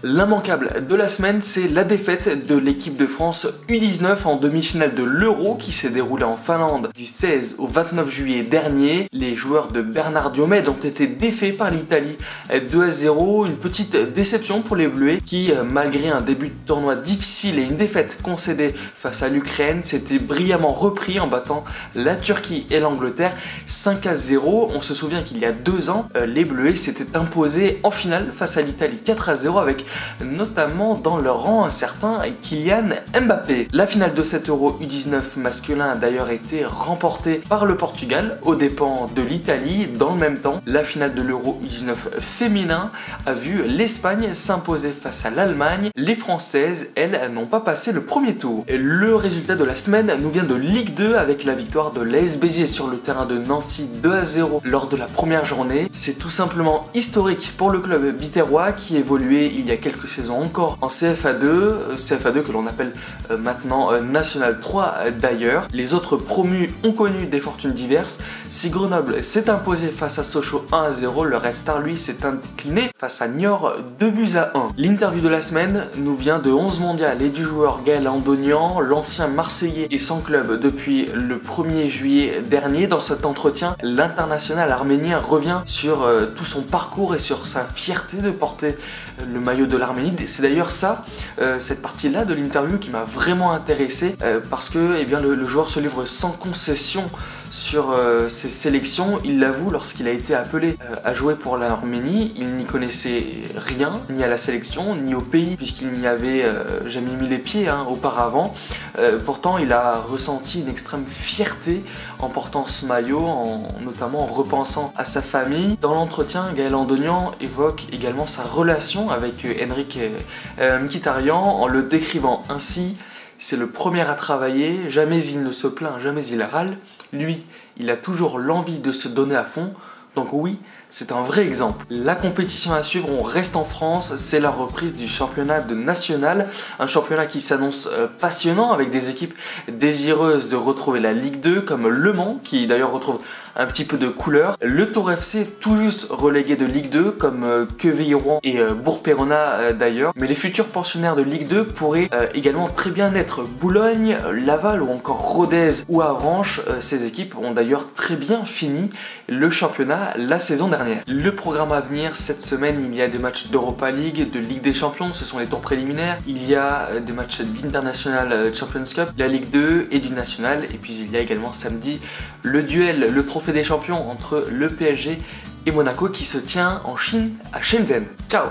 L'immanquable de la semaine, c'est la défaite de l'équipe de France U19 en demi-finale de l'Euro qui s'est déroulée en Finlande du 16 au 29 juillet dernier. Les joueurs de Bernard Diomède ont été défaits par l'Italie 2-0. Une petite déception pour les Bleuets qui, malgré un début de tournoi difficile et une défaite concédée face à l'Ukraine, s'étaient brillamment repris en battant la Turquie et l'Angleterre 5-0. On se souvient qu'il y a 2 ans, les Bleuets s'étaient imposés en finale face à l'Italie 4-0 avec notamment dans leur rang un certain Kylian Mbappé. La finale de cet Euro U19 masculin a d'ailleurs été remportée par le Portugal aux dépens de l'Italie. Dans le même temps, la finale de l'Euro U19 féminin a vu l'Espagne s'imposer face à l'Allemagne. Les Françaises, elles, n'ont pas passé le premier tour. Et le résultat de la semaine nous vient de Ligue 2 avec la victoire de l'AS Béziers sur le terrain de Nancy 2-0 lors de la première journée. C'est tout simplement historique pour le club biterrois qui évoluait il y a quelques saisons encore en CFA2 que l'on appelle maintenant National 3 d'ailleurs. Les autres promus ont connu des fortunes diverses. Si Grenoble s'est imposé face à Sochaux 1-0, le Red Star lui s'est incliné face à Niort 2-1. L'interview de la semaine nous vient de 11 mondial et du joueur Gaël Andonian, l'ancien Marseillais et sans club depuis le 1er juillet dernier. Dans cet entretien, l'international arménien revient sur tout son parcours et sur sa fierté de porter le maillot de l'Arménie. C'est d'ailleurs ça, cette partie-là de l'interview qui m'a vraiment intéressé parce que le joueur se livre sans concession sur ses sélections. Il l'avoue, lorsqu'il a été appelé à jouer pour l'Arménie, il n'y connaissait rien, ni à la sélection, ni au pays, puisqu'il n'y avait jamais mis les pieds auparavant. Pourtant, il a ressenti une extrême fierté en portant ce maillot, notamment en repensant à sa famille. Dans l'entretien, Gaël Andonian évoque également sa relation avec Henrik Mkhitaryan en le décrivant ainsi. C'est le premier à travailler, jamais il ne se plaint, jamais il râle. Lui, il a toujours l'envie de se donner à fond, donc oui, c'est un vrai exemple. La compétition à suivre, on reste en France, c'est la reprise du championnat de national, un championnat qui s'annonce passionnant avec des équipes désireuses de retrouver la Ligue 2 comme Le Mans, qui d'ailleurs retrouve un petit peu de couleur. Le Tour FC tout juste relégué de Ligue 2 comme Quevilly-Rouen et Bourg-Péronat d'ailleurs. Mais les futurs pensionnaires de Ligue 2 pourraient également très bien être Boulogne, Laval ou encore Rodez ou Avranches. Ces équipes ont d'ailleurs très bien fini le championnat la saison dernière. Le programme à venir cette semaine, il y a des matchs d'Europa League, de Ligue des Champions, ce sont les tours préliminaires. Il y a des matchs d'International Champions Cup, la Ligue 2 et du National. Et puis il y a également samedi le duel, le trophée des champions entre le PSG et Monaco qui se tient en Chine à Shenzhen. Ciao!